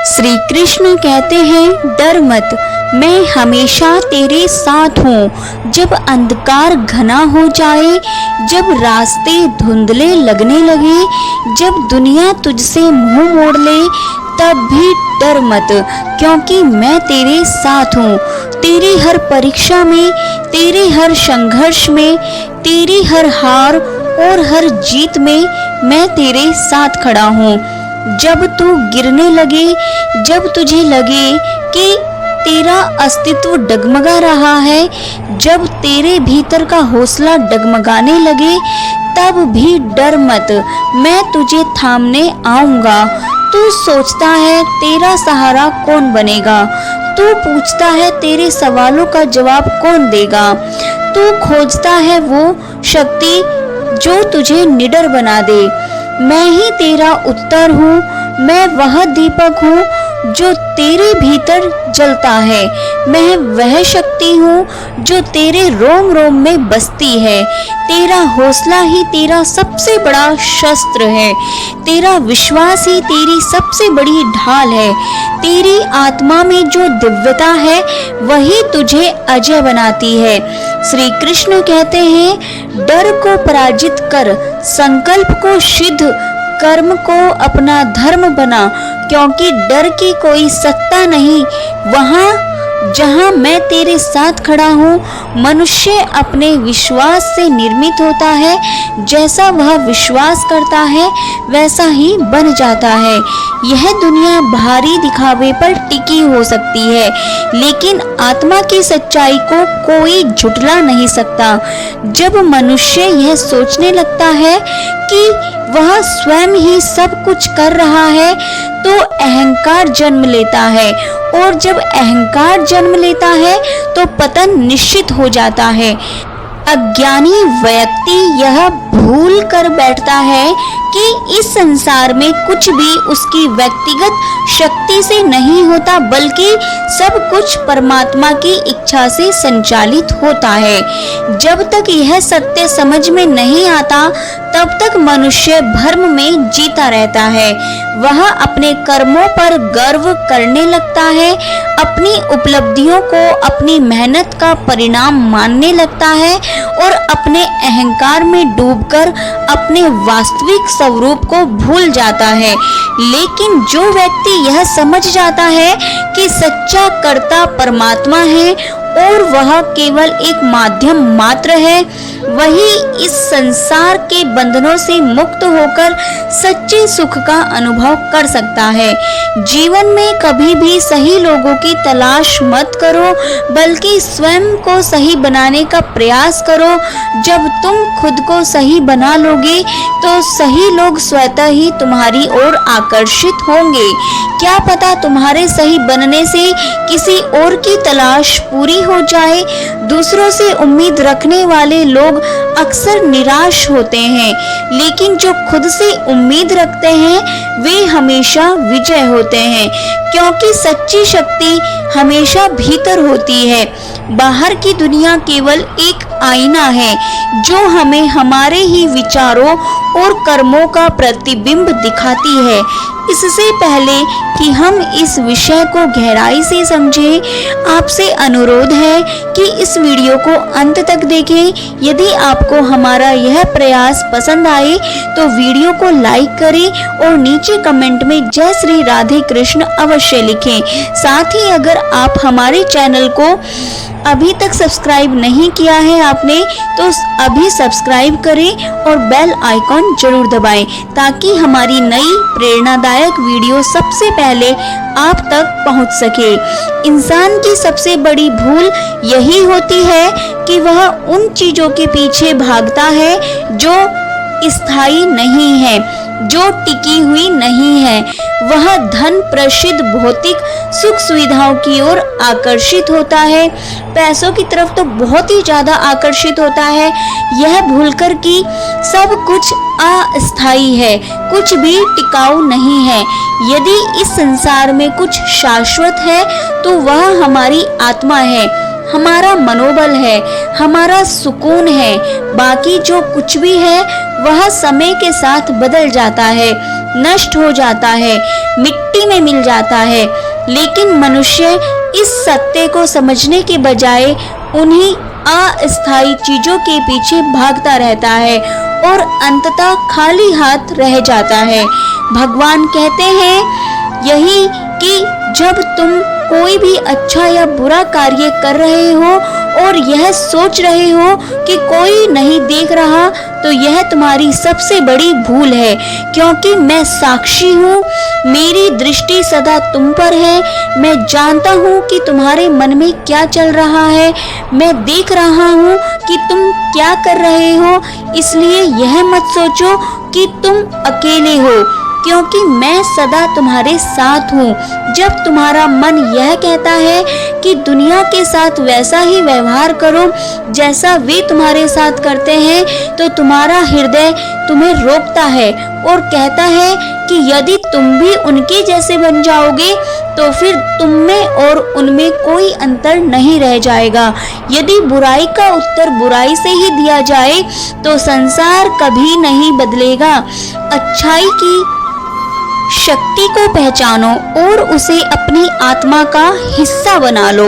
श्री कृष्ण कहते हैं, डर मत, मैं हमेशा तेरे साथ हूँ। जब अंधकार घना हो जाए, जब रास्ते धुंधले लगने लगे, जब दुनिया तुझसे मुंह मोड़ ले, तब भी डर मत, क्योंकि मैं तेरे साथ हूँ। तेरी हर परीक्षा में, तेरे हर संघर्ष में, तेरी हर हार और हर जीत में मैं तेरे साथ खड़ा हूँ। जब तू गिरने लगे, जब तुझे लगे कि तेरा अस्तित्व डगमगा रहा है, जब तेरे भीतर का हौसला डगमगाने लगे, तब भी डर मत, मैं तुझे थामने आऊंगा। तू सोचता है तेरा सहारा कौन बनेगा, तू पूछता है तेरे सवालों का जवाब कौन देगा, तू खोजता है वो शक्ति जो तुझे निडर बना दे। मैं ही तेरा उत्तर हूँ, मैं वह दीपक हूँ जो तेरे भीतर जलता है। मैं वह शक्ति हूँ जो तेरे रोम रोम में बसती है। तेरा हौसला ही तेरा सबसे बड़ा शस्त्र है। तेरा विश्वास ही तेरी सबसे बड़ी ढाल है। तेरी आत्मा में जो दिव्यता है, वही तुझे अजय बनाती है। श्री कृष्ण कहते हैं, डर को पराजित कर, संकल्प को सिद्ध, कर्म को अपना धर्म बना, क्योंकि डर की कोई सत्ता नहीं वहाँ जहाँ मैं तेरे साथ खड़ा हूँ। मनुष्य अपने विश्वास से निर्मित होता है, जैसा वह विश्वास करता है वैसा ही बन जाता है। यह दुनिया भारी दिखावे पर टिकी हो सकती है, लेकिन आत्मा की सच्चाई को कोई झुठला नहीं सकता। जब मनुष्य यह सोचने लगता है कि वह स्वयं ही सब कुछ कर रहा है, तो अहंकार जन्म लेता है, और जब अहंकार जन्म लेता है तो पतन निश्चित हो जाता है। अज्ञानी व्यक्ति यह भूल कर बैठता है कि इस संसार में कुछ भी उसकी व्यक्तिगत शक्ति से नहीं होता, बल्कि सब कुछ परमात्मा की इच्छा से संचालित होता है। जब तक यह सत्य समझ में नहीं आता, तब तक मनुष्य भ्रम में जीता रहता है। वह अपने कर्मों पर गर्व करने लगता है, अपनी उपलब्धियों को अपनी मेहनत का परिणाम मानने लगता है, और अपने अहंकार में डूबकर अपने वास्तविक स्वरूप को भूल जाता है। लेकिन जो व्यक्ति यह समझ जाता है कि सच्चा कर्ता परमात्मा है और वह केवल एक माध्यम मात्र है, वही इस संसार के बंधनों से मुक्त होकर सच्चे सुख का अनुभव कर सकता है। जीवन में कभी भी सही लोगों की तलाश मत करो, बल्कि स्वयं को सही बनाने का प्रयास करो। जब तुम खुद को सही बना लोगे, तो सही लोग स्वतः ही तुम्हारी ओर आकर्षित होंगे। क्या पता तुम्हारे सही बनने से किसी और की तलाश पूरी हो जाए। दूसरों से उम्मीद रखने वाले लोग अक्सर निराश होते हैं, लेकिन जो खुद से उम्मीद रखते हैं वे हमेशा विजय होते हैं, क्योंकि सच्ची शक्ति हमेशा भीतर होती है। बाहर की दुनिया केवल एक आईना है जो हमें हमारे ही विचारों और कर्मों का प्रतिबिंब दिखाती है। इससे पहले कि हम इस विषय को गहराई से समझें, आपसे अनुरोध है कि इस वीडियो को अंत तक देखें। यदि आपको हमारा यह प्रयास पसंद आए तो वीडियो को लाइक करें और नीचे कमेंट में जय श्री राधे कृष्ण अवश्य लिखें। साथ ही अगर आप हमारे चैनल को अभी तक सब्सक्राइब नहीं किया है आपने, तो अभी सब्सक्राइब करें और बेल आइकॉन जरूर दबाएं, ताकि हमारी नई प्रेरणादायक वीडियो सबसे पहले आप तक पहुंच सके। इंसान की सबसे बड़ी भूल यही होती है कि वह उन चीजों के पीछे भागता है जो स्थायी नहीं है, जो टिकी हुई नहीं है। वह धन, प्रसिद्ध, भौतिक सुख सुविधाओं की ओर आकर्षित होता है, पैसों की तरफ तो बहुत ही ज्यादा आकर्षित होता है, यह भूलकर कि सब कुछ अस्थायी है, कुछ भी टिकाऊ नहीं है। यदि इस संसार में कुछ शाश्वत है तो वह हमारी आत्मा है, हमारा मनोबल है, हमारा सुकून है। बाकी जो कुछ भी है वह समय के साथ बदल जाता है। नष्ट हो जाता है, मिट्टी में मिल जाता है। लेकिन मनुष्य इस सत्य को समझने के बजाय उन्हीं अस्थायी चीजों के पीछे भागता रहता है और अंततः खाली हाथ रह जाता है। भगवान कहते हैं यही कि जब तुम कोई भी अच्छा या बुरा कार्य कर रहे हो और यह सोच रहे हो कि कोई नहीं देख रहा, तो यह तुम्हारी सबसे बड़ी भूल है, क्योंकि मैं साक्षी हूँ, मेरी दृष्टि सदा तुम पर है। मैं जानता हूँ कि तुम्हारे मन में क्या चल रहा है, मैं देख रहा हूँ कि तुम क्या कर रहे हो। इसलिए यह मत सोचो कि तुम अकेले हो, क्योंकि मैं सदा तुम्हारे साथ हूँ। जब तुम्हारा मन यह कहता है कि दुनिया के साथ वैसा ही व्यवहार करो जैसा वे तुम्हारे साथ करते हैं, तो तुम्हारा हृदय तुम्हें रोकता है और कहता है कि यदि तुम भी उनके जैसे बन जाओगे तो फिर तुम में और उनमें कोई अंतर नहीं रह जाएगा। यदि बुराई का उत्तर बुराई से ही दिया जाए तो संसार कभी नहीं बदलेगा। अच्छाई की शक्ति को पहचानो और उसे अपनी आत्मा का हिस्सा बना लो।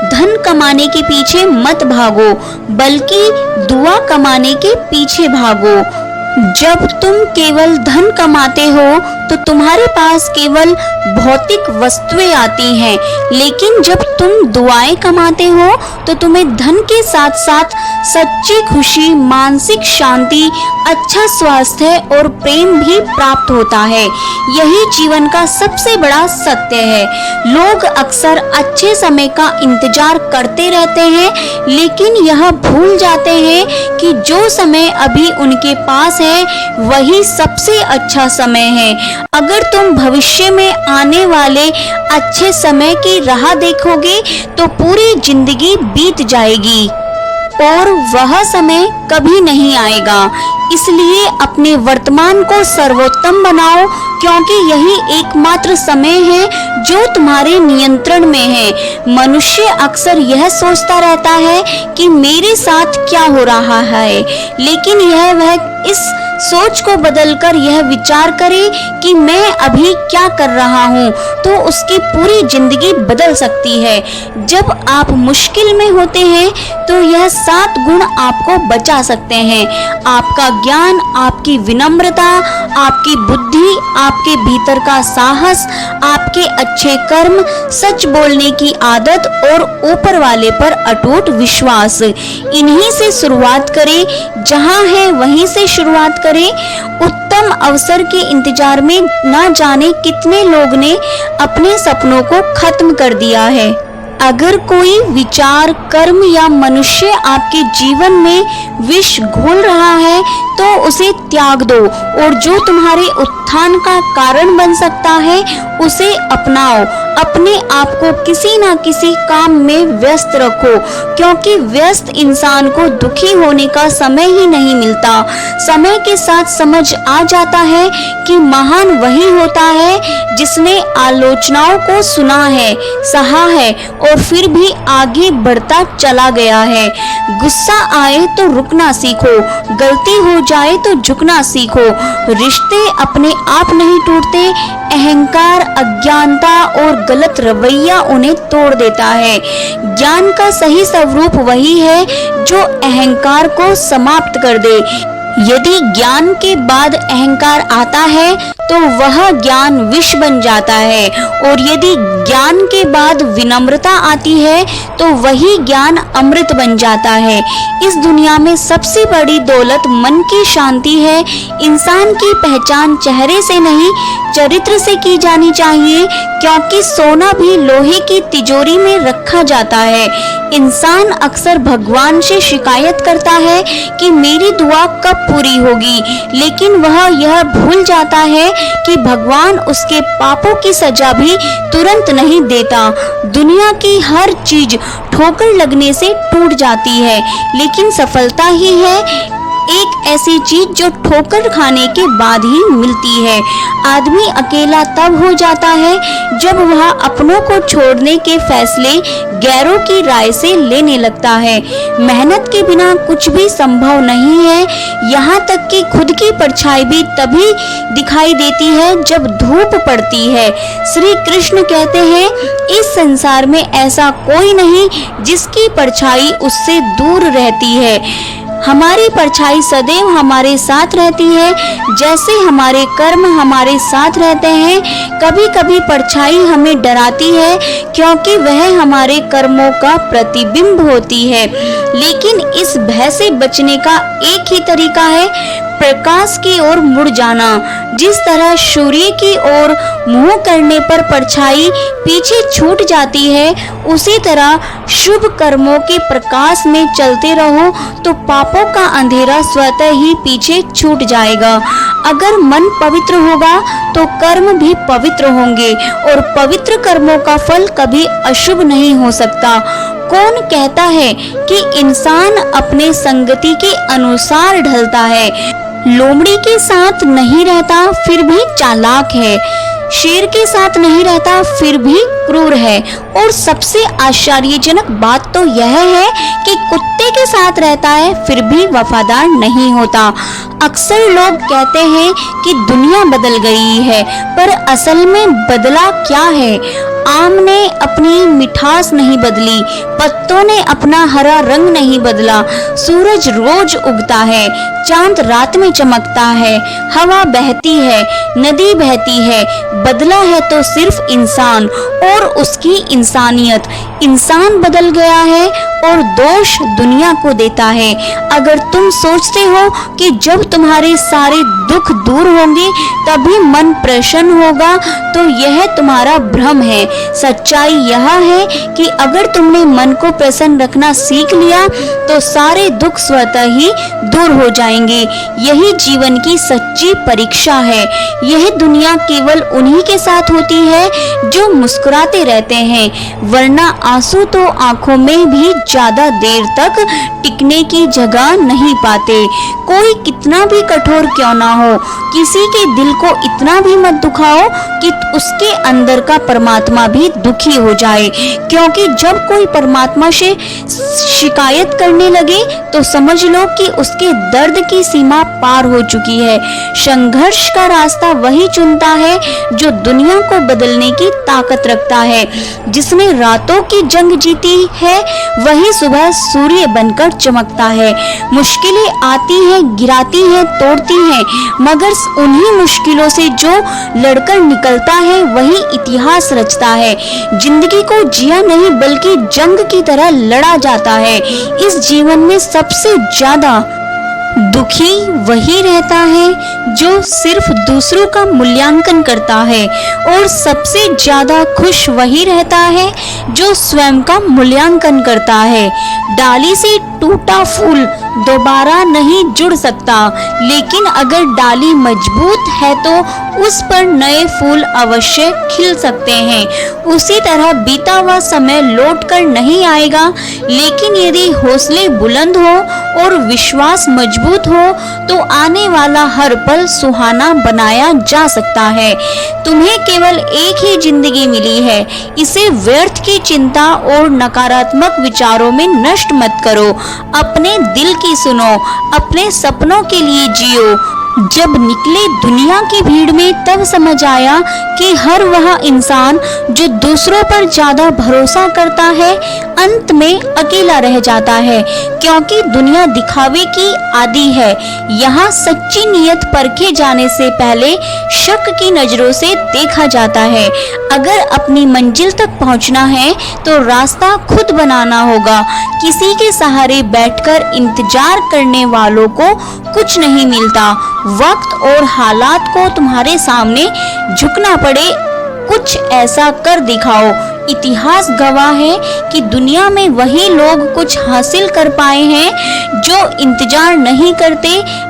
धन कमाने के पीछे मत भागो, बल्कि दुआ कमाने के पीछे भागो। जब तुम केवल धन कमाते हो तो तुम्हारे पास केवल भौतिक वस्तुएं आती हैं, लेकिन जब तुम दुआएं कमाते हो तो तुम्हें धन के साथ साथ सच्ची खुशी, मानसिक शांति, अच्छा स्वास्थ्य और प्रेम भी प्राप्त होता है। यही जीवन का सबसे बड़ा सत्य है। लोग अक्सर अच्छे समय का इंतजार करते रहते हैं, लेकिन यह भूल जाते हैं कि जो समय अभी उनके पास है वही सबसे अच्छा समय है। अगर तुम भविष्य में आने वाले अच्छे समय की राह देखोगे तो पूरी जिंदगी बीत जाएगी और वह समय कभी नहीं आएगा। इसलिए अपने वर्तमान को सर्वोत्तम बनाओ, क्योंकि यही एकमात्र समय है जो तुम्हारे नियंत्रण में है। मनुष्य अक्सर यह सोचता रहता है कि मेरे साथ क्या हो रहा है, लेकिन वह इस सोच को बदलकर यह विचार करे कि मैं अभी क्या कर रहा हूँ, तो उसकी पूरी जिंदगी बदल सकती है। जब आप मुश्किल में होते हैं तो यह 7 गुण आपको बचा सकते हैं। आपका ज्ञान, आपकी विनम्रता, आपकी बुद्धि, आपके भीतर का साहस, आपके अच्छे कर्म, सच बोलने की आदत और ऊपर वाले पर अटूट विश्वास। इन्हीं से शुरुआत करें, जहाँ है वहीं से शुरुआत करें। उत्तम अवसर के इंतजार में न जाने कितने लोग ने अपने सपनों को खत्म कर दिया है। अगर कोई विचार, कर्म या मनुष्य आपके जीवन में विष घोल रहा है तो उसे त्याग दो, और जो तुम्हारे उत्थान का कारण बन सकता है उसे अपनाओ। अपने आप को किसी न किसी काम में व्यस्त रखो, क्योंकि व्यस्त इंसान को दुखी होने का समय ही नहीं मिलता। समय के साथ समझ आ जाता है कि महान वही होता है जिसने आलोचनाओं को सुना है, सहा है और फिर भी आगे बढ़ता चला गया है। गुस्सा आए तो रुकना सीखो, गलती हो जाए तो झुकना सीखो। रिश्ते अपने आप नहीं टूटते, अहंकार, अज्ञानता और गलत रवैया उन्हें तोड़ देता है। ज्ञान का सही स्वरूप वही है जो अहंकार को समाप्त कर दे। यदि ज्ञान के बाद अहंकार आता है तो वह ज्ञान विष बन जाता है, और यदि ज्ञान के बाद विनम्रता आती है तो वही ज्ञान अमृत बन जाता है। इस दुनिया में सबसे बड़ी दौलत मन की शांति है। इंसान की पहचान चेहरे से नहीं, चरित्र से की जानी चाहिए, क्योंकि सोना भी लोहे की तिजोरी में रखा जाता है। इंसान अक्सर भगवान से शिकायत करता है कि मेरी दुआ कब पूरी होगी, लेकिन वह यह भूल जाता है कि भगवान उसके पापों की सजा भी तुरंत नहीं देता। दुनिया की हर चीज ठोकर लगने से टूट जाती है, लेकिन सफलता ही है एक ऐसी चीज जो ठोकर खाने के बाद ही मिलती है। आदमी अकेला तब हो जाता है जब वह अपनों को छोड़ने के फैसले गैरों की राय से लेने लगता है। मेहनत के बिना कुछ भी संभव नहीं है, यहाँ तक कि खुद की परछाई भी तभी दिखाई देती है जब धूप पड़ती है। श्री कृष्ण कहते हैं, इस संसार में ऐसा कोई नहीं जिसकी परछाई उससे दूर रहती है। हमारी परछाई सदैव हमारे साथ रहती है, जैसे हमारे कर्म हमारे साथ रहते हैं। कभी कभी परछाई हमें डराती है क्योंकि वह हमारे कर्मों का प्रतिबिंब होती है, लेकिन इस भय से बचने का एक ही तरीका है, प्रकाश की ओर मुड़ जाना। जिस तरह सूर्य की ओर मुंह करने पर परछाई पीछे छूट जाती है, उसी तरह शुभ कर्मों के प्रकाश में चलते रहो तो पापों का अंधेरा स्वतः ही पीछे छूट जाएगा। अगर मन पवित्र होगा तो कर्म भी पवित्र होंगे और पवित्र कर्मों का फल कभी अशुभ नहीं हो सकता। कौन कहता है कि इंसान अपने संगति के अनुसार ढलता है? लोमड़ी के साथ नहीं रहता फिर भी चालाक है, शेर के साथ नहीं रहता फिर भी क्रूर है, और सबसे आश्चर्यजनक बात तो यह है कि कुत्ते के साथ रहता है फिर भी वफादार नहीं होता। अक्सर लोग कहते हैं कि दुनिया बदल गई है, पर असल में बदला क्या है? आम ने अपनी मिठास नहीं बदली, पत्तों ने अपना हरा रंग नहीं बदला, सूरज रोज उगता है, चांद रात में चमकता है, हवा बहती है, नदी बहती है, बदला है तो सिर्फ इंसान और उसकी इंसानियत। इंसान बदल गया है और दोष दुनिया को देता है। अगर तुम सोचते हो कि जब तुम्हारे सारे दुख दूर होंगे तभी मन प्रसन्न होगा, तो यह तुम्हारा भ्रम है। सच्चाई यह है कि अगर तुमने मन को प्रसन्न रखना सीख लिया तो सारे दुख स्वतः ही दूर हो जाएंगे। यही जीवन की सच्ची परीक्षा है। यह दुनिया केवल उन्हीं के साथ होती है जो मुस्कुराते रहते हैं, वरना आंसू तो आंखों में भी ज्यादा देर तक टिकने की जगह नहीं पाते। कोई कितना भी कठोर क्यों ना हो, किसी के दिल को इतना भी मत दुखाओ कि उसके अंदर का परमात्मा भी दुखी हो जाए, क्योंकि जब कोई परमात्मा से शिकायत करने लगे तो समझ लो कि उसके दर्द की सीमा पार हो चुकी है। संघर्ष का रास्ता वही चुनता है जो दुनिया को बदलने की ताकत रखता है। जिसने रातों की जंग जीती है वही सुबह सूर्य बनकर चमकता है। मुश्किलें आती हैं, गिराती हैं, तोड़ती हैं, मगर उन्हीं मुश्किलों से जो लड़कर निकलता है वही इतिहास रचता है। जिंदगी को जिया नहीं बल्कि जंग की तरह लड़ा जाता है। इस जीवन में सबसे ज्यादा दुखी वही रहता है जो सिर्फ दूसरों का मूल्यांकन करता है, और सबसे ज्यादा खुश वही रहता है जो स्वयं का मूल्यांकन करता है। डाली से टूटा फूल दोबारा नहीं जुड़ सकता, लेकिन अगर डाली मजबूत है तो उस पर नए फूल अवश्य खिल सकते हैं। उसी तरह बीता हुआ समय लौट कर नहीं आएगा, लेकिन यदि हौसले बुलंद हो और विश्वास मजबूत हो तो आने वाला हर पल सुहाना बनाया जा सकता है। तुम्हें केवल एक ही जिंदगी मिली है, इसे व्यर्थ की चिंता और नकारात्मक विचारों में नष्ट मत करो। अपने दिल की सुनो, अपने सपनों के लिए जियो। जब निकले दुनिया की भीड़ में तब समझ आया कि हर वह इंसान जो दूसरों पर ज्यादा भरोसा करता है अंत में अकेला रह जाता है, क्योंकि दुनिया दिखावे की आदी है। यहाँ सच्ची नियत परखे जाने से पहले शक की नजरों से देखा जाता है। अगर अपनी मंजिल तक पहुँचना है तो रास्ता खुद बनाना होगा। किसी के सहारे बैठकर इंतजार करने वालों को कुछ नहीं मिलता। वक्त और हालात को तुम्हारे सामने झुकना पड़े, कुछ ऐसा कर दिखाओ। इतिहास गवाह है कि दुनिया में वही लोग कुछ हासिल कर पाए हैं जो इंतजार नहीं करते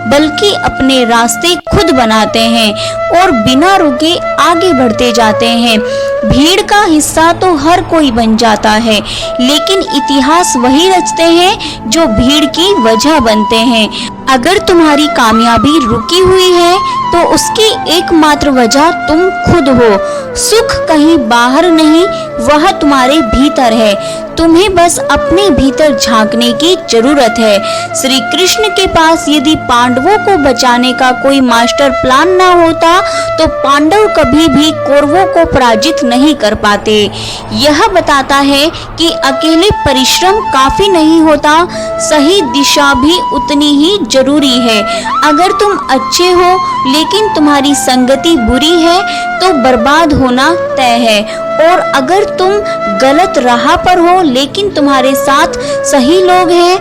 बल्कि अपने रास्ते खुद बनाते हैं और बिना रुके आगे बढ़ते जाते हैं। भीड़ का हिस्सा तो हर कोई बन जाता है, लेकिन इतिहास वही रचते हैं जो भीड़ की वजह बनते हैं। अगर तुम्हारी कामयाबी रुकी हुई है तो उसकी एकमात्र वजह तुम खुद हो। सुख कहीं बाहर नहीं, वह तुम्हारे भीतर है। तुम्हें बस अपने भीतर झांकने की जरूरत है। श्री कृष्ण के पास यदि पांडवों को बचाने का कोई मास्टर प्लान ना होता तो पांडव कभी भी कौरवों को पराजित नहीं कर पाते। यह बताता है कि अकेले परिश्रम काफी नहीं होता, सही दिशा भी उतनी ही जरूरी है। अगर तुम अच्छे हो लेकिन तुम्हारी संगति बुरी है तो बर्बाद होना तय है, और अगर तुम गलत राह पर हो लेकिन तुम्हारे साथ सही लोग हैं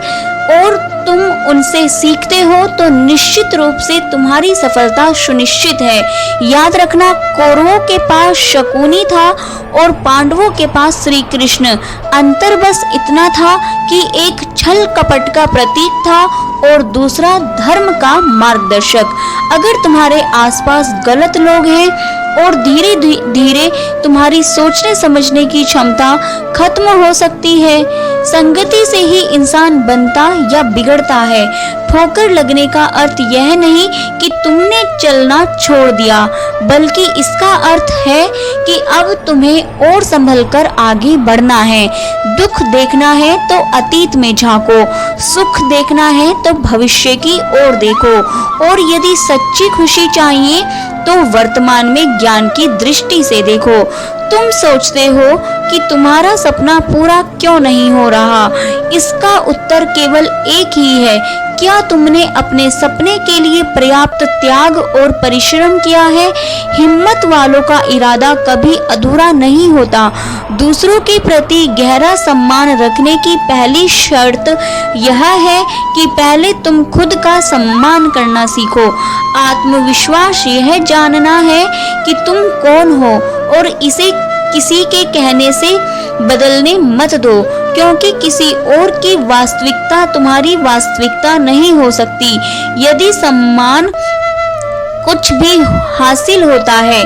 और तुम उनसे सीखते हो तो निश्चित रूप से तुम्हारी सफलता सुनिश्चित है। याद रखना, कौरवों के पास शकुनी था और पांडवों के पास श्री कृष्ण। अंतर बस इतना था कि एक छल कपट का प्रतीक था और दूसरा धर्म का मार्गदर्शक। अगर तुम्हारे आसपास गलत लोग हैं और धीरे धीरे तुम्हारी सोचने समझने की क्षमता खत्म हो सकती है। संगति से ही इंसान बनता या बिगड़ता है। ठोकर लगने का अर्थ यह नहीं कि तुमने चलना छोड़ दिया, बल्कि इसका अर्थ है कि अब तुम्हें और संभल कर आगे बढ़ना है। दुख देखना है तो अतीत में झांको, सुख देखना है तो भविष्य की ओर देखो, और यदि सच्ची खुशी चाहिए तो वर्तमान में ज्ञान की दृष्टि से देखो। तुम सोचते हो कि तुम्हारा सपना पूरा क्यों नहीं हो रहा? इसका उत्तर केवल एक ही है, क्या तुमने अपने सपने के लिए पर्याप्त त्याग और परिश्रम किया है? हिम्मत वालों का इरादा कभी अधूरा नहीं होता। दूसरों के प्रति गहरा सम्मान रखने की पहली शर्त यह है कि पहले तुम खुद का सम्मान करना सीखो। आत्मविश्वास यह जानना है कि तुम कौन हो और इसे किसी के कहने से बदलने मत दो, क्योंकि किसी और की वास्तविकता तुम्हारी वास्तविकता नहीं हो सकती। यदि सम्मान कुछ भी हासिल होता है,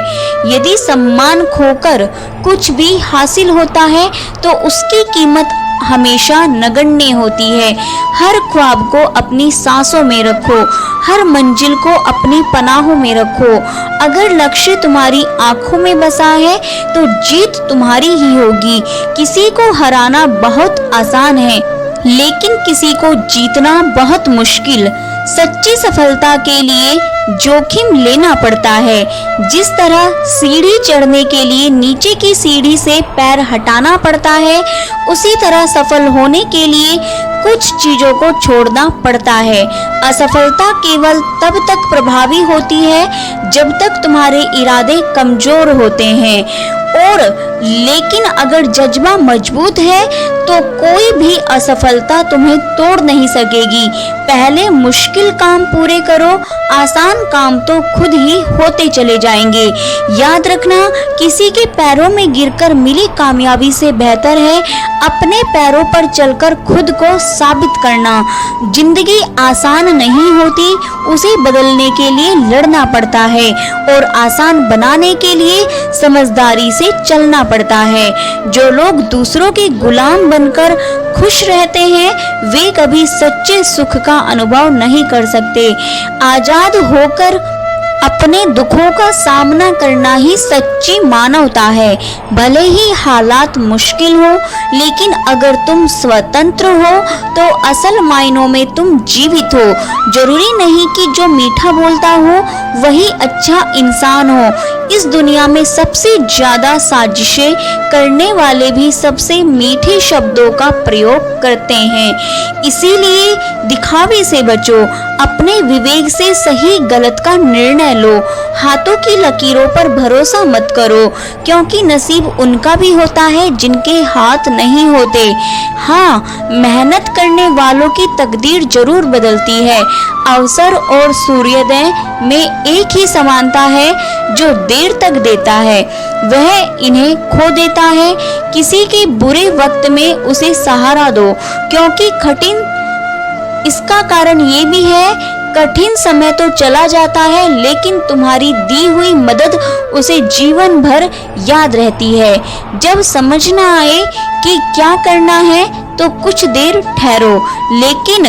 यदि सम्मान खोकर कुछ भी हासिल होता है तो उसकी कीमत हमेशा नगण्य होती है। हर ख्वाब को अपनी सांसों में रखो, हर मंजिल को अपनी पनाहों में रखो। अगर लक्ष्य तुम्हारी आंखों में बसा है तो जीत तुम्हारी ही होगी। किसी को हराना बहुत आसान है, लेकिन किसी को जीतना बहुत मुश्किल। सच्ची सफलता के लिए जोखिम लेना पड़ता है। जिस तरह सीढ़ी चढ़ने के लिए नीचे की सीढ़ी से पैर हटाना पड़ता है, उसी तरह सफल होने के लिए कुछ चीजों को छोड़ना पड़ता है। असफलता केवल तब तक प्रभावी होती है जब तक तुम्हारे इरादे कमजोर होते हैं, और लेकिन अगर जज्बा मजबूत है तो कोई भी असफलता तुम्हें तोड़ नहीं सकेगी। पहले मुश्किल काम पूरे करो, आसान काम तो खुद ही होते चले जाएंगे। याद रखना, किसी के पैरों में गिरकर मिली कामयाबी से बेहतर है अपने पैरों पर चलकर खुद को साबित करना। जिंदगी आसान नहीं होती, उसे बदलने के लिए लड़ना पड़ता है और आसान बनाने के लिए समझदारी से चलना पड़ता है। जो लोग दूसरों के गुलाम बनकर खुश रहते हैं वे कभी सच्चे सुख का अनुभव नहीं कर सकते। आजाद होकर अपने दुखों का सामना करना ही सच्ची मानवता है। भले ही हालात मुश्किल हो, लेकिन अगर तुम स्वतंत्र हो तो असल मायनों में तुम जीवित हो। जरूरी नहीं कि जो मीठा बोलता हो वही अच्छा इंसान हो। इस दुनिया में सबसे ज्यादा साजिशें करने वाले भी सबसे मीठे शब्दों का प्रयोग करते हैं। इसीलिए दिखावे से बचो, अपने विवेक से सही गलत का निर्णय निर्णय लो। हाथों की लकीरों पर भरोसा मत करो, क्योंकि नसीब उनका भी होता है जिनके हाथ नहीं होते। हाँ, मेहनत करने वालों की तकदीर जरूर बदलती है। अवसर और सूर्योदय में एक ही समानता है, जो देर तक देता है वह इन्हें खो देता है। किसी के बुरे वक्त में उसे सहारा दो, क्योंकि इसका कारण ये भी है, कठिन समय तो चला जाता है, लेकिन तुम्हारी दी हुई मदद उसे जीवन भर याद रहती है। जब समझ न आए कि क्या करना है तो कुछ देर ठहरो, लेकिन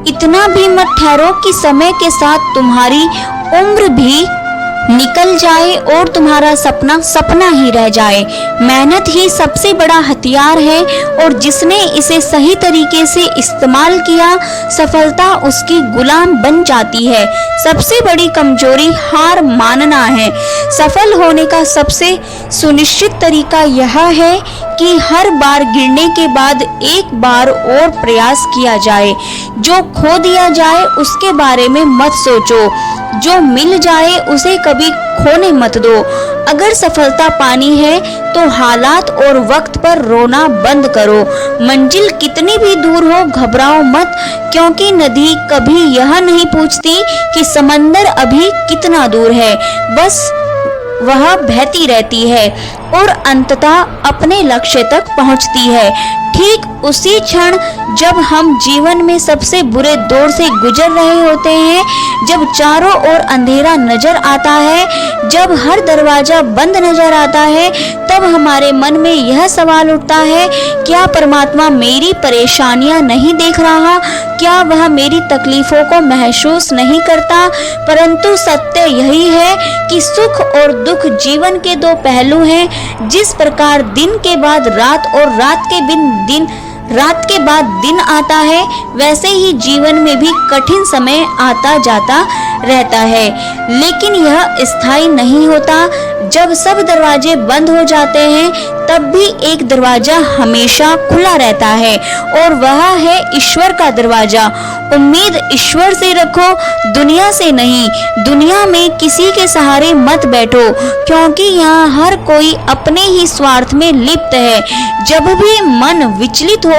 इतना भी मत ठहरो कि समय के साथ तुम्हारी उम्र भी निकल जाए और तुम्हारा सपना सपना ही रह जाए। मेहनत ही सबसे बड़ा हथियार है, और जिसने इसे सही तरीके से इस्तेमाल किया, सफलता उसकी गुलाम बन जाती है। सबसे बड़ी कमजोरी हार मानना है। सफल होने का सबसे सुनिश्चित तरीका यह है कि हर बार गिरने के बाद एक बार और प्रयास किया जाए। जो खो दिया जाए उसके बारे में मत सोचो, जो मिल जाए उसे कभी खोने मत दो। अगर सफलता पानी है तो हालात और वक्त पर रोना बंद करो। मंजिल कितनी भी दूर हो, घबराओ मत, क्योंकि नदी कभी यह नहीं पूछती कि समंदर अभी कितना दूर है। बस वह बहती रहती है और अंततः अपने लक्ष्य तक पहुंचती है। ठीक उसी क्षण जब हम जीवन में सबसे बुरे दौर से गुजर रहे होते हैं, जब चारों ओर अंधेरा नजर आता है, जब हर दरवाजा बंद नजर आता है, तब हमारे मन में यह सवाल उठता है, क्या परमात्मा मेरी परेशानियां नहीं देख रहा? क्या वह मेरी तकलीफों को महसूस नहीं करता? परंतु सत्य यही है कि सुख और दुख जीवन के दो पहलू हैं। जिस प्रकार दिन के बाद रात और रात के बाद दिन आता है, वैसे ही जीवन में भी कठिन समय आता जाता रहता है, लेकिन यह स्थायी नहीं होता। जब सब दरवाजे बंद हो जाते हैं, तब भी एक दरवाजा हमेशा खुला रहता है, और वह है ईश्वर का दरवाजा। उम्मीद ईश्वर से रखो, दुनिया से नहीं। दुनिया में किसी के सहारे मत बैठो, क्योंकि यहाँ हर कोई अपने ही स्वार्थ में लिप्त है। जब भी मन विचलित हो,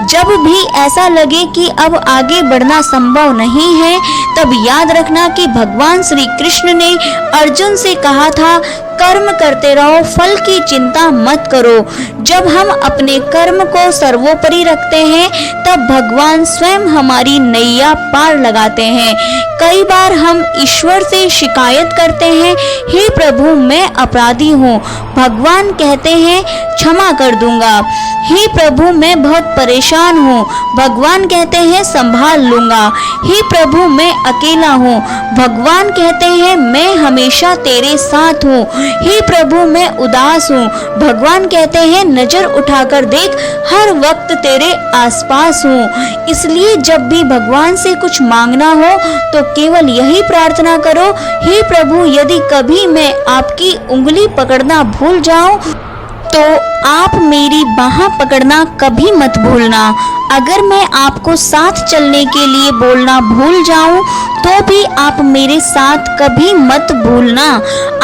जब भी ऐसा लगे कि अब आगे बढ़ना संभव नहीं है, तब याद रखना कि भगवान श्री कृष्ण ने अर्जुन से कहा था, कर्म करते रहो, फल की चिंता मत करो। जब हम अपने कर्म को सर्वोपरि रखते हैं, तब भगवान स्वयं हमारी नैया पार लगाते हैं। कई बार हम ईश्वर से शिकायत करते हैं, हे प्रभु मैं अपराधी हूँ। भगवान कहते हैं, क्षमा कर दूंगा। हे प्रभु मैं बहुत परेशान हूँ। भगवान कहते हैं, संभाल लूंगा। हे प्रभु मैं अकेला हूँ। भगवान कहते हैं, मैं हमेशा तेरे साथ हूँ। हे प्रभु मैं उदास हूँ। भगवान कहते हैं, नजर उठाकर देख, हर वक्त तेरे आसपास हूँ। इसलिए जब भी भगवान से कुछ मांगना हो तो केवल यही प्रार्थना करो, हे प्रभु यदि कभी मैं आपकी उंगली पकड़ना भूल जाऊं तो आप मेरी बाह पकड़ना कभी मत भूलना। अगर मैं आपको साथ चलने के लिए बोलना भूल जाऊं तो भी आप मेरे साथ कभी मत भूलना।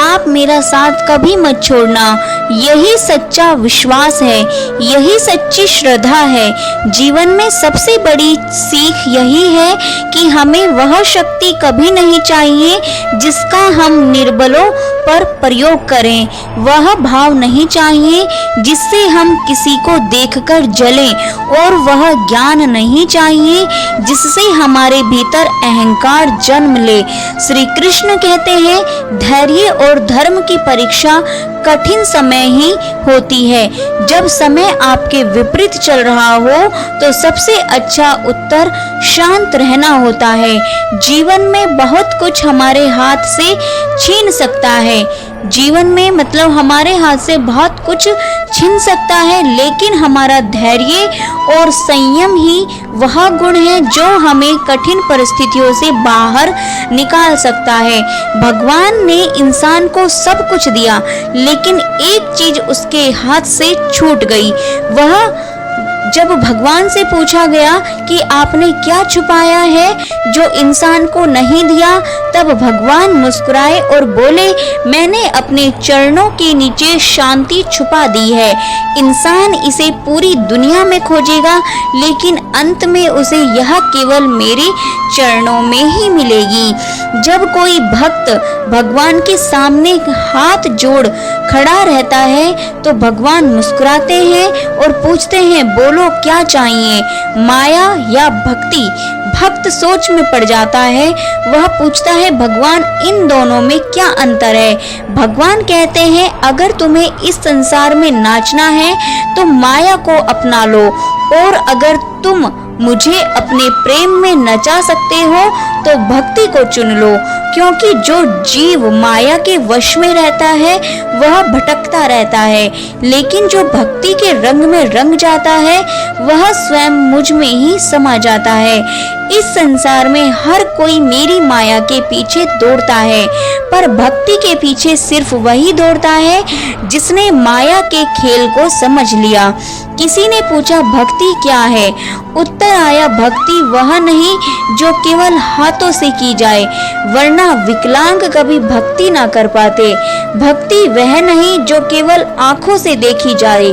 आप मेरा साथ कभी मत छोड़ना। यही सच्चा विश्वास है, यही सच्ची श्रद्धा है। जीवन में सबसे बड़ी सीख यही है कि हमें वह शक्ति कभी नहीं चाहिए जिसका हम निर्बलों पर प्रयोग करें। वह भाव नहीं चाहिए जिससे हम किसी को देखकर जलें, और वह ज्ञान नहीं चाहिए जिससे हमारे भीतर अहंकार जन्म ले। श्री कृष्ण कहते हैं, धैर्य और धर्म की परीक्षा कठिन समय ही होती है। जब समय आपके विपरीत चल रहा हो तो सबसे अच्छा उत्तर शांत रहना होता है। जीवन में बहुत कुछ हमारे हाथ से छीन सकता है। जीवन में मतलब हमारे हाथ से बहुत कुछ छीन सकता है, लेकिन हमारा धैर्य और संयम ही वह गुण है जो हमें कठिन परिस्थितियों से बाहर निकाल सकता है। भगवान ने इंसान को सब कुछ दिया, लेकिन एक चीज उसके हाथ से छूट गई। वह जब भगवान से पूछा गया कि आपने क्या छुपाया है जो इंसान को नहीं दिया, तब भगवान मुस्कुराए और बोले, मैंने अपने चरणों के नीचे शांति छुपा दी है। इंसान इसे पूरी दुनिया में खोजेगा, लेकिन अंत में उसे यह केवल मेरे चरणों में ही मिलेगी। जब कोई भक्त भगवान के सामने हाथ जोड़ खड़ा रहता है तो भगवान मुस्कुराते हैं और पूछते हैं, बोलो क्या चाहिए, माया या भक्ति। भक्त सोच में पड़ जाता है। वह पूछता है, भगवान इन दोनों में क्या अंतर है? भगवान कहते हैं, अगर तुम्हें इस संसार में नाचना है तो माया को अपना लो, और अगर तुम मुझे अपने प्रेम में नचा सकते हो तो भक्ति को चुन लो। क्योंकि जो जीव माया के वश में रहता है वह भटकता रहता है, लेकिन जो भक्ति के रंग में रंग जाता है वह स्वयं मुझ में ही समा जाता है। इस संसार में हर कोई मेरी माया के पीछे दौड़ता है, पर भक्ति के पीछे सिर्फ वही दौड़ता है जिसने माया के खेल को समझ लिया। किसी ने पूछा, भक्ति क्या है? उत्तर आया, भक्ति वह नहीं जो केवल हाथों से की जाए, वरना विकलांग कभी भक्ति ना कर पाते। भक्ति वह नहीं जो केवल आंखों से देखी जाए,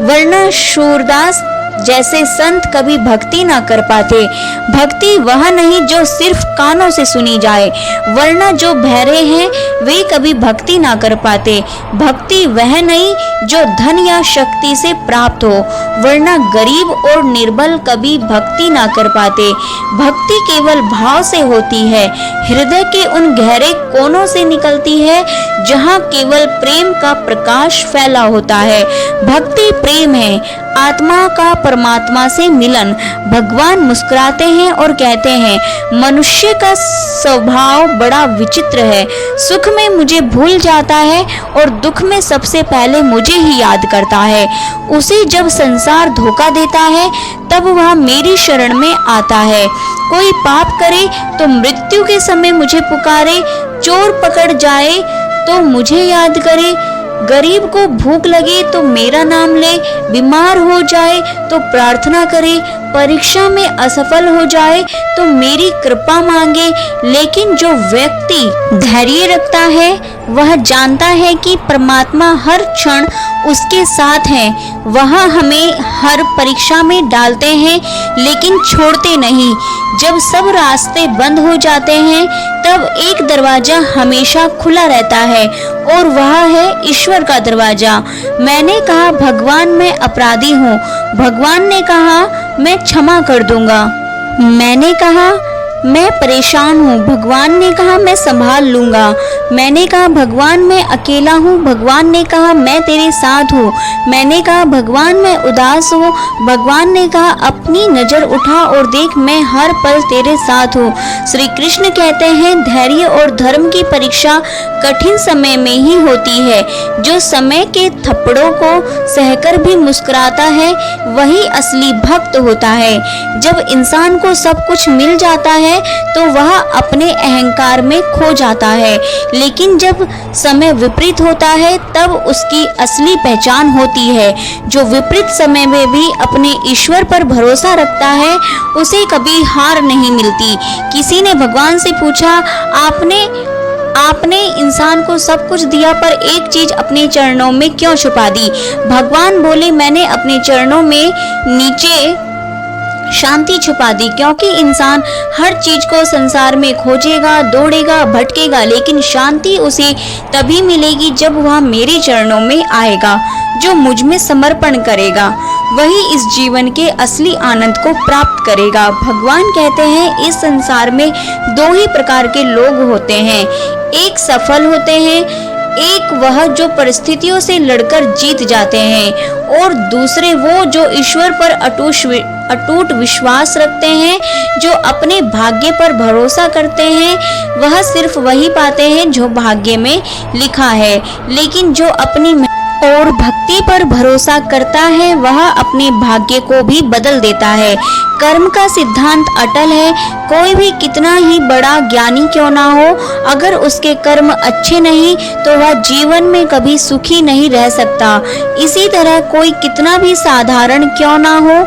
वरना शूरदास जैसे संत कभी भक्ति ना कर पाते। भक्ति वह नहीं जो सिर्फ कानों से सुनी जाए, वरना जो बहरे हैं वे कभी भक्ति ना कर पाते। भक्ति वह नहीं जो धन या शक्ति से प्राप्त हो, वरना गरीब और निर्बल कभी भक्ति ना कर पाते। भक्ति केवल भाव से होती है, हृदय के उन गहरे कोनों से निकलती है जहाँ केवल प्रेम का प्रकाश फैला होता है। भक्ति प्रेम है, आत्मा का परमात्मा से मिलन। भगवान मुस्कुराते हैं और कहते हैं, मनुष्य का स्वभाव बड़ा विचित्र है। सुख में मुझे भूल जाता है और दुख में सबसे पहले मुझे ही याद करता है। उसे जब संसार धोखा देता है तब वह मेरी शरण में आता है। कोई पाप करे तो मृत्यु के समय मुझे पुकारे, चोर पकड़ जाए तो मुझे याद करे, गरीब को भूख लगे तो मेरा नाम ले, बीमार हो जाए तो प्रार्थना करे, परीक्षा में असफल हो जाए तो मेरी कृपा मांगे। लेकिन जो व्यक्ति धैर्य रखता है वह जानता है कि परमात्मा हर क्षण उसके साथ है। वह हमें हर परीक्षा में डालते हैं लेकिन छोड़ते नहीं। जब सब रास्ते बंद हो जाते हैं तब एक दरवाजा हमेशा खुला रहता है और वह है ईश्वर का दरवाजा। मैंने कहा, भगवान मैं अपराधी हूँ। भगवान ने कहा, मैं क्षमा कर दूंगा। मैंने कहा, मैं परेशान हूँ। भगवान ने कहा, मैं संभाल लूंगा। मैंने कहा, भगवान मैं अकेला हूँ। भगवान ने कहा, मैं तेरे साथ हूँ। मैंने कहा, भगवान मैं उदास हूँ। भगवान ने कहा, अपनी नजर उठा और देख, मैं हर पल तेरे साथ हूँ। श्री कृष्ण कहते हैं, धैर्य और धर्म की परीक्षा कठिन समय में ही होती है। जो समय के थप्पड़ों को सहकर भी मुस्कुराता है वही असली भक्त होता है। जब इंसान को सब कुछ मिल जाता है तो वह अपने अहंकार में खो जाता है, लेकिन जब समय विपरीत होता है तब उसकी असली पहचान होती है। जो विपरीत समय में भी अपने ईश्वर पर भरोसा रखता है उसे कभी हार नहीं मिलती। किसी ने भगवान से पूछा, आपने इंसान को सब कुछ दिया पर एक चीज अपने चरणों में क्यों छुपा दी? भगवान बोले, मैंने अपने चरणों में नीचे शांति छुपा दी, क्योंकि इंसान हर चीज को संसार में खोजेगा, दौड़ेगा, भटकेगा, लेकिन शांति उसे तभी मिलेगी जब वह मेरे चरणों में आएगा। जो मुझ में समर्पण करेगा वही इस जीवन के असली आनंद को प्राप्त करेगा। भगवान कहते हैं, इस संसार में दो ही प्रकार के लोग होते हैं। एक सफल होते हैं, एक वह जो परिस्थितियों से लड़कर जीत जाते हैं, और दूसरे वो जो ईश्वर पर अटूट विश्वास रखते हैं। जो अपने भाग्य पर भरोसा करते हैं वह सिर्फ वही पाते हैं जो भाग्य में लिखा है, लेकिन जो अपनी और भक्ति पर भरोसा करता है वह अपने भाग्य को भी बदल देता है। कर्म का सिद्धांत अटल है। कोई भी कितना ही बड़ा ज्ञानी क्यों ना हो, अगर उसके कर्म अच्छे नहीं तो वह जीवन में कभी सुखी नहीं रह सकता। इसी तरह कोई कितना भी साधारण क्यों ना हो,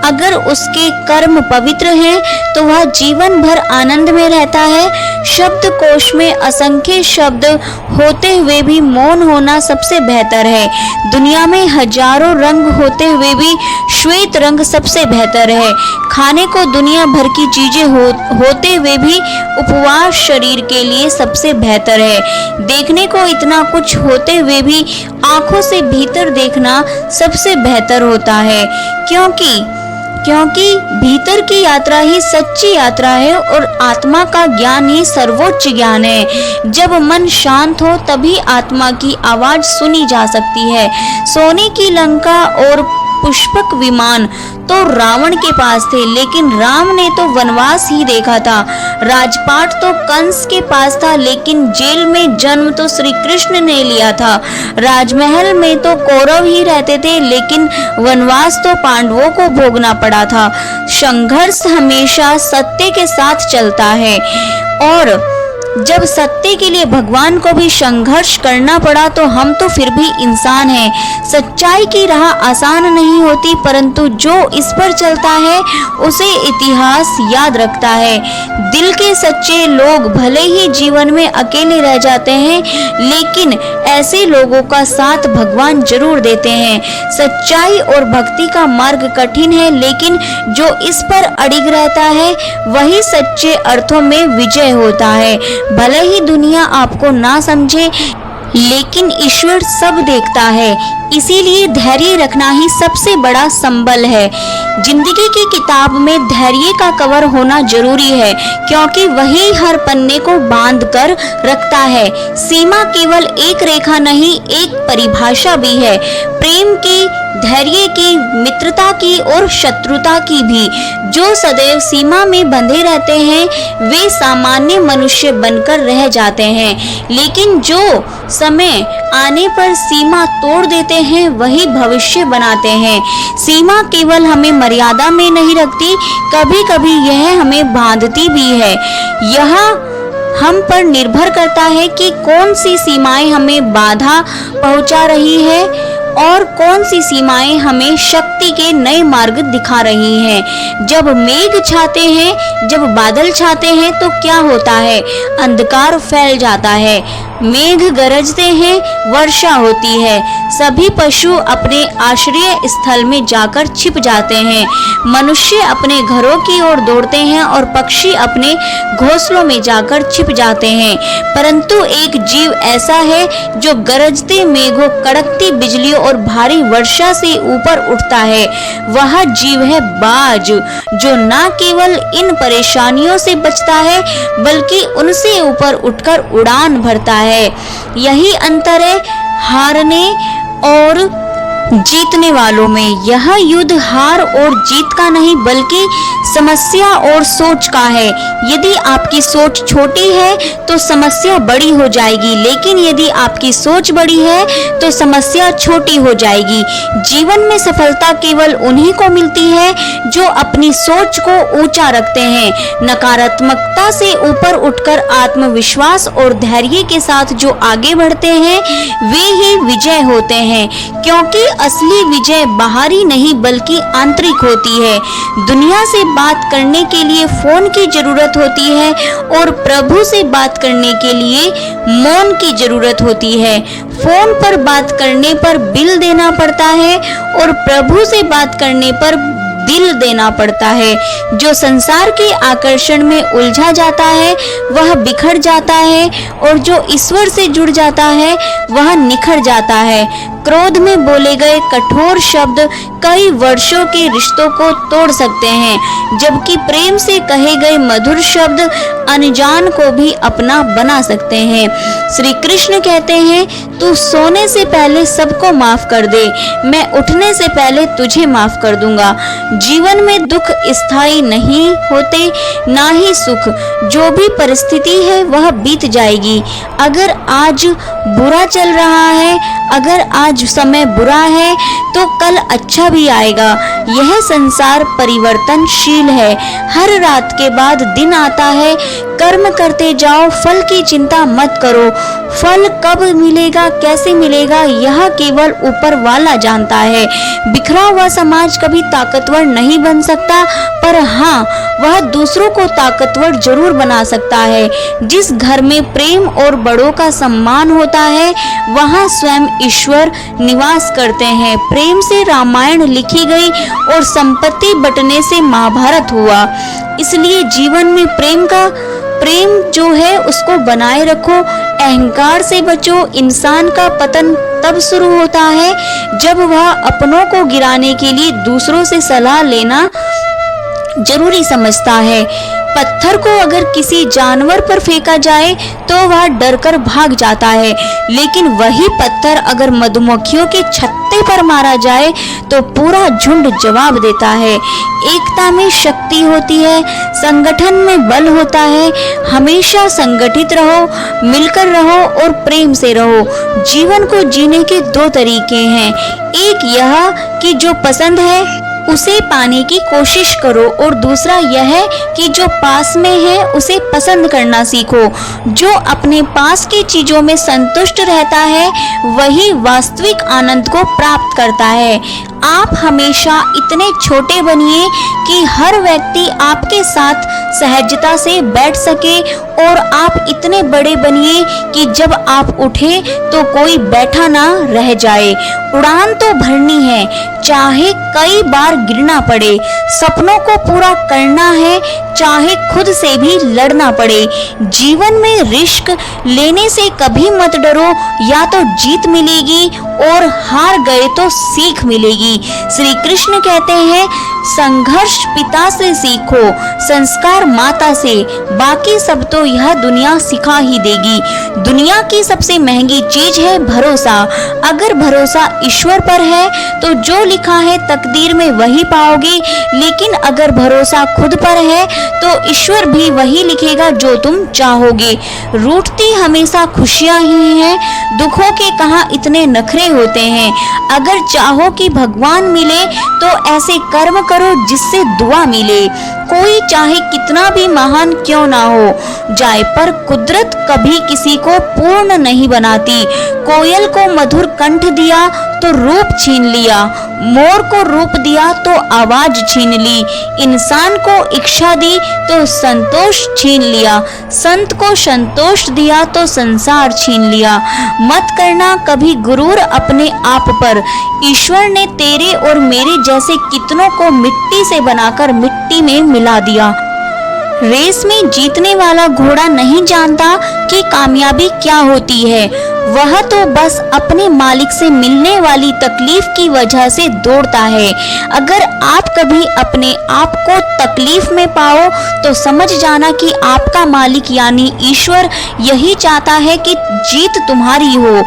अगर उसके कर्म पवित्र हैं तो वह जीवन भर आनंद में रहता है। शब्दकोश में असंख्य शब्द होते हुए भी मौन होना सबसे बेहतर है। दुनिया में हजारों रंग होते हुए भी श्वेत रंग सबसे बेहतर है। खाने को दुनिया भर की चीजें होते हुए भी उपवास शरीर के लिए सबसे बेहतर है। देखने को इतना कुछ होते हुए भी आंखों से भीतर देखना सबसे बेहतर होता है, क्योंकि भीतर की यात्रा ही सच्ची यात्रा है और आत्मा का ज्ञान ही सर्वोच्च ज्ञान है। जब मन शांत हो तभी आत्मा की आवाज सुनी जा सकती है। सोने की लंका और पुष्पक विमान तो रावण के पास थे, लेकिन राम ने तो वनवास ही देखा था। राजपाट तो कंस के पास था, लेकिन जेल में जन्म तो श्री कृष्ण ने लिया था। राजमहल में तो कौरव ही रहते थे, लेकिन वनवास तो पांडवों को भोगना पड़ा था। संघर्ष हमेशा सत्य के साथ चलता है, और जब सत्य के लिए भगवान को भी संघर्ष करना पड़ा तो हम तो फिर भी इंसान हैं। सच्चाई की राह आसान नहीं होती, परंतु जो इस पर चलता है उसे इतिहास याद रखता है। दिल के सच्चे लोग भले ही जीवन में अकेले रह जाते हैं, लेकिन ऐसे लोगों का साथ भगवान जरूर देते हैं। सच्चाई और भक्ति का मार्ग कठिन है, लेकिन जो इस पर अड़िग रहता है वही सच्चे अर्थों में विजय होता है। भले ही दुनिया आपको ना समझे, लेकिन ईश्वर सब देखता है। इसीलिए धैर्य रखना ही सबसे बड़ा संबल है। जिंदगी की किताब में धैर्य का कवर होना जरूरी है, क्योंकि वही हर पन्ने को बांध कर रखता है। सीमा केवल एक रेखा नहीं, एक परिभाषा भी है। प्रेम की, धैर्य की, मित्रता की और शत्रुता की भी। जो सदैव सीमा में बंधे रहते हैं वे सामान्य मनुष्य बनकर रह जाते हैं, लेकिन जो समय आने पर सीमा तोड़ देते हैं वही भविष्य बनाते हैं। सीमा केवल हमें मर्यादा में नहीं रखती, कभी कभी यह हमें बांधती भी है। यह हम पर निर्भर करता है कि कौन सी सीमाएं हमें बाधा पहुंचा रही है और कौन सी सीमाएं हमें शक्ति के नए मार्ग दिखा रही हैं। जब मेघ छाते हैं, जब बादल छाते हैं तो क्या होता है? अंधकार फैल जाता है। मेघ गरजते हैं, वर्षा होती है। सभी पशु अपने आश्रय स्थल में जाकर छिप जाते हैं। मनुष्य अपने घरों की ओर दौड़ते हैं और पक्षी अपने घोंसलों में जाकर छिप जाते हैं। परंतु एक जीव ऐसा है जो गरजते मेघों, कड़कती बिजलियों और भारी वर्षा से ऊपर उठता है। वह जीव है बाज, जो न केवल इन परेशानियों से बचता है बल्कि उनसे ऊपर उठकर उड़ान भरता है। यही अंतर है हारने और जीतने वालों में। यह युद्ध हार और जीत का नहीं बल्कि समस्या और सोच का है। यदि आपकी सोच छोटी है तो समस्या बड़ी हो जाएगी, लेकिन यदि आपकी सोच बड़ी है तो समस्या छोटी हो जाएगी। जीवन में सफलता केवल उन्हीं को मिलती है जो अपनी सोच को ऊंचा रखते हैं। नकारात्मकता से ऊपर उठकर आत्मविश्वास और धैर्य के साथ जो आगे बढ़ते हैं वे ही विजय होते हैं, क्योंकि असली विजय बाहरी नहीं बल्कि आंतरिक होती है। दुनिया से बात करने के लिए फोन की जरूरत होती है और प्रभु से बात करने के लिए मौन की जरूरत होती है। फोन पर बात करने पर बिल देना पड़ता है और प्रभु से बात करने पर दिल देना पड़ता है। जो संसार के आकर्षण में उलझा जाता है वह बिखर जाता है, और जो ईश्वर से जुड़ जाता है वह निखर जाता है। क्रोध में बोले गए कठोर शब्द कई वर्षों के रिश्तों को तोड़ सकते हैं, जबकि प्रेम से कहे गए मधुर शब्द अनजान को भी अपना बना सकते हैं। श्री कृष्ण कहते हैं, तू सोने से पहले सबको माफ कर दे, मैं उठने से पहले तुझे माफ कर दूंगा। जीवन में दुख स्थायी नहीं होते, ना ही सुख। जो भी परिस्थिति है वह बीत जाएगी। अगर आज बुरा चल रहा है, अगर आज आज समय बुरा है तो कल अच्छा भी आएगा। यह संसार परिवर्तनशील है, हर रात के बाद दिन आता है। कर्म करते जाओ, फल की चिंता मत करो। फल कब मिलेगा, कैसे मिलेगा, यह केवल ऊपर वाला जानता है। बिखरा हुआ समाज कभी ताकतवर नहीं बन सकता, पर हाँ, वह दूसरों को ताकतवर जरूर बना सकता है। जिस घर में प्रेम और बड़ों का सम्मान होता है, वहाँ स्वयं ईश्वर निवास करते हैं। प्रेम से रामायण लिखी गई और संपत्ति बंटने से महाभारत हुआ। इसलिए जीवन में प्रेम जो है उसको बनाए रखो। अहंकार से बचो। इंसान का पतन तब शुरू होता है जब वह अपनों को गिराने के लिए दूसरों से सलाह लेना जरूरी समझता है। पत्थर को अगर किसी जानवर पर फेंका जाए तो वह डरकर भाग जाता है, लेकिन वही पत्थर अगर मधुमक्खियों के छत्ते पर मारा जाए तो पूरा झुंड जवाब देता है। एकता में शक्ति होती है, संगठन में बल होता है। हमेशा संगठित रहो, मिलकर रहो और प्रेम से रहो। जीवन को जीने के दो तरीके हैं, एक यह कि जो पसंद है उसे पाने की कोशिश करो, और दूसरा यह है कि जो पास में है उसे पसंद करना सीखो। जो अपने पास की चीजों में संतुष्ट रहता है वही वास्तविक आनंद को प्राप्त करता है। आप हमेशा इतने छोटे बनिए कि हर व्यक्ति आपके साथ सहजता से बैठ सके, और आप इतने बड़े बनिए कि जब आप उठे तो कोई बैठा ना रह जाए। उड़ान तो भरनी है, चाहे कई बार गिरना पड़े। सपनों को पूरा करना है, चाहे खुद से भी लड़ना पड़े। जीवन में रिस्क लेने से कभी मत डरो, या तो जीत मिलेगी और हार गए तो सीख मिलेगी। श्री कृष्ण कहते हैं, संघर्ष पिता से सीखो, संस्कार माता से, बाकी सब तो यह दुनिया सिखा ही देगी। दुनिया की सबसे महंगी चीज है भरोसा। अगर भरोसा ईश्वर पर है तो जो लिखा है तकदीर में वही पाओगे, लेकिन अगर भरोसा खुद पर है तो ईश्वर भी वही लिखेगा जो तुम चाहोगे। रूठती हमेशा खुशियां ही हैं, दुखों के कहाँ इतने नखरे होते हैं। अगर चाहो कि भगवान मिले तो ऐसे कर्म करो जिससे दुआ मिले। कोई चाहे कितना भी महान क्यों ना हो जाए, पर कुदरत कभी किसी को पूर्ण नहीं बनाती। कोयल को मधुर कंठ दिया तो रूप छीन लिया, मोर को रूप दिया तो आवाज छीन ली, इंसान को इच्छा दी तो संतोष छीन लिया, संत को संतोष दिया तो संसार छीन लिया। मत करना कभी गुरूर अपने आप पर। ईश्वर ने तेरे और मेरे जैसे कितनों को मिट्टी से बनाकर मिट्टी में मिला दिया। रेस में जीतने वाला घोड़ा नहीं जानता कि कामयाबी क्या होती है, वह तो बस अपने मालिक से मिलने वाली तकलीफ की वजह से दौड़ता है। अगर आप कभी अपने आप को तकलीफ में पाओ तो समझ जाना कि आपका मालिक यानी ईश्वर यही चाहता है कि जीत तुम्हारी हो।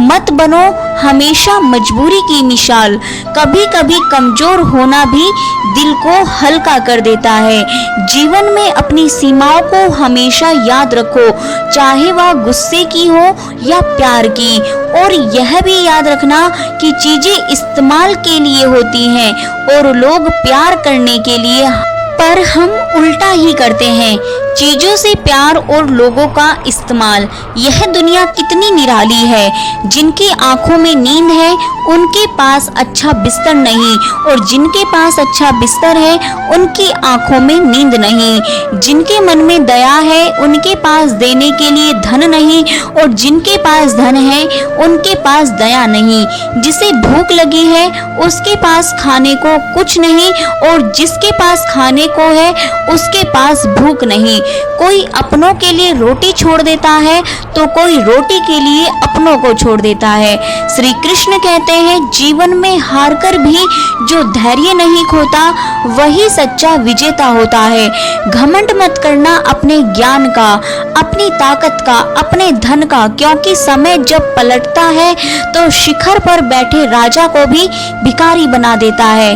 मत बनो हमेशा मजबूरी की मिसाल। कभी कभी कमजोर होना भी दिल को हल्का कर देता है। जीवन में अपनी सीमाओं को हमेशा याद रखो, चाहे वह गुस्से की हो या प्यार की। और यह भी याद रखना कि चीजें इस्तेमाल के लिए होती हैं और लोग प्यार करने के लिए, पर हम उल्टा ही करते हैं, चीजों से प्यार और लोगों का इस्तेमाल। यह दुनिया कितनी निराली है। जिनकी आंखों में नींद है उनके पास अच्छा बिस्तर नहीं, और जिनके पास अच्छा बिस्तर है उनकी आंखों में नींद नहीं। जिनके मन में दया है उनके पास देने के लिए धन नहीं, और जिनके पास धन है उनके पास दया नहीं। जिसे भूख लगी है उसके पास खाने को कुछ नहीं, और जिसके पास खाने को है उसके पास भूख नहीं। कोई अपनों के लिए रोटी छोड़ देता है तो कोई रोटी के लिए अपनों को छोड़ देता है। श्री कृष्ण कहते हैं, जीवन में हार कर भी जो धैर्य नहीं खोता वही सच्चा विजेता होता है। घमंड मत करना अपने ज्ञान का, अपनी ताकत का, अपने धन का, क्योंकि समय जब पलटता है तो शिखर पर बैठे राजा को भी भिखारी बना देता है।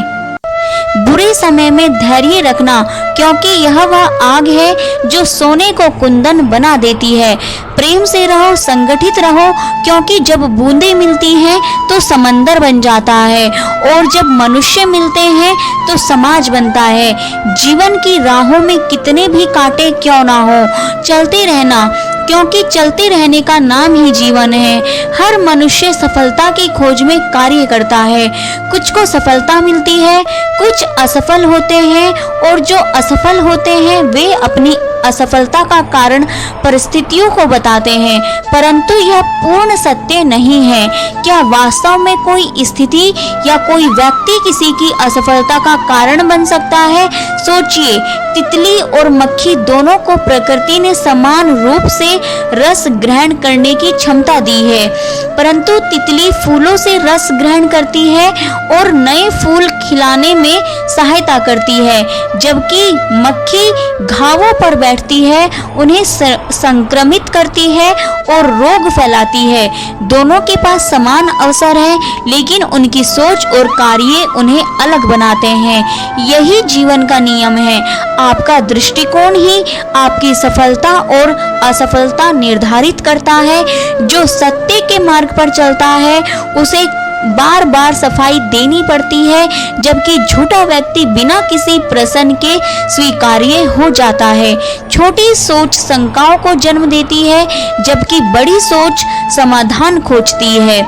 बुरे समय में धैर्य रखना, क्योंकि यह वह आग है जो सोने को कुंदन बना देती है। प्रेम से रहो, संगठित रहो, क्योंकि जब बूंदें मिलती हैं तो समंदर बन जाता है और जब मनुष्य मिलते हैं तो समाज बनता है। जीवन की राहों में कितने भी कांटे क्यों ना हो, चलते रहना, क्योंकि चलते रहने का नाम ही जीवन है। हर मनुष्य सफलता की खोज में कार्य करता है। कुछ को सफलता मिलती है, कुछ असफल होते हैं, और जो असफल होते हैं वे अपनी असफलता का कारण परिस्थितियों को बताते हैं, परंतु यह पूर्ण सत्य नहीं है। क्या वास्तव में कोई स्थिति या कोई व्यक्ति किसी की असफलता का कारण बन सकता है? सोचिए, तितली और मक्खी दोनों को प्रकृति ने समान रूप से रस ग्रहण करने की क्षमता दी है, परंतु तितली फूलों से रस ग्रहण करती है और नए फूल खिलाने में सहायता करती है, जबकि मक्खी घावों पर बैठती है, उन्हें संक्रमित करती है और रोग फैलाती है। दोनों के पास समान अवसर है, लेकिन उनकी सोच और कार्य उन्हें अलग बनाते हैं। यही जीवन का नियम है। आपका दृष्टिकोण ही आपकी सफलता और असफलता निर्धारित करता है। जो सत्य के मार्ग पर चलता है उसे बार बार सफाई देनी पड़ती है, जबकि झूठा व्यक्ति बिना किसी प्रश्न के स्वीकार्य हो जाता है। छोटी सोच शंकाओं को जन्म देती है, जबकि बड़ी सोच समाधान खोजती है।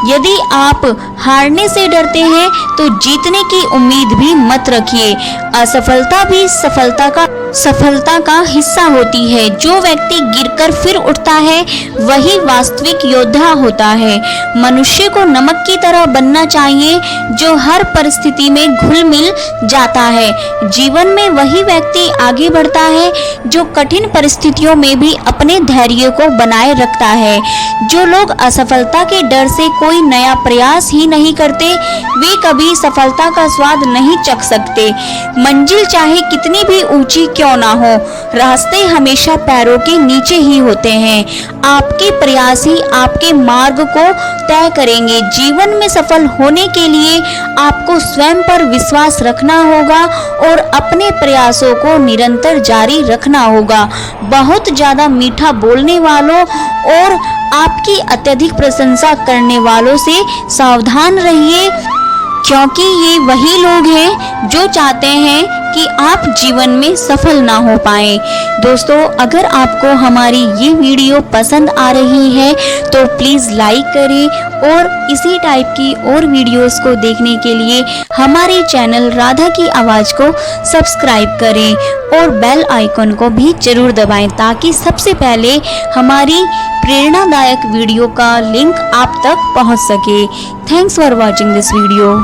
यदि आप हारने से डरते हैं तो जीतने की उम्मीद भी मत रखिए। असफलता भी सफलता का हिस्सा होती है। जो व्यक्ति गिरकर फिर उठता है वही वास्तविक योद्धा होता है। मनुष्य को नमक की तरह बनना चाहिए जो हर परिस्थिति में घुल मिल जाता है। जीवन में वही व्यक्ति आगे बढ़ता है जो कठिन परिस्थितियों में भी अपने धैर्य को बनाए रखता है। जो लोग असफलता के डर से कोई नया प्रयास ही नहीं करते वे कभी सफलता का स्वाद नहीं चख सकते। मंजिल चाहे कितनी भी ऊंची क्यों ना हो, रास्ते हमेशा पैरों के नीचे ही होते हैं। आपके प्रयास ही आपके मार्ग को तय करेंगे। जीवन में सफल होने के लिए आपको स्वयं पर विश्वास रखना होगा और अपने प्रयासों को निरंतर जारी रखना होगा। बहुत ज्यादा मीठा बोलने वालों और आपकी अत्यधिक प्रशंसा करने वालों से सावधान रहिए, क्योंकि ये वही लोग हैं जो चाहते हैं कि आप जीवन में सफल ना हो पाए। दोस्तों, अगर आपको हमारी ये वीडियो पसंद आ रही है तो प्लीज़ लाइक करें और इसी टाइप की और वीडियोस को देखने के लिए हमारे चैनल राधा की आवाज़ को सब्सक्राइब करें और बेल आइकन को भी ज़रूर दबाएं, ताकि सबसे पहले हमारी प्रेरणादायक वीडियो का लिंक आप तक पहुंच सके। Thanks for watching this video.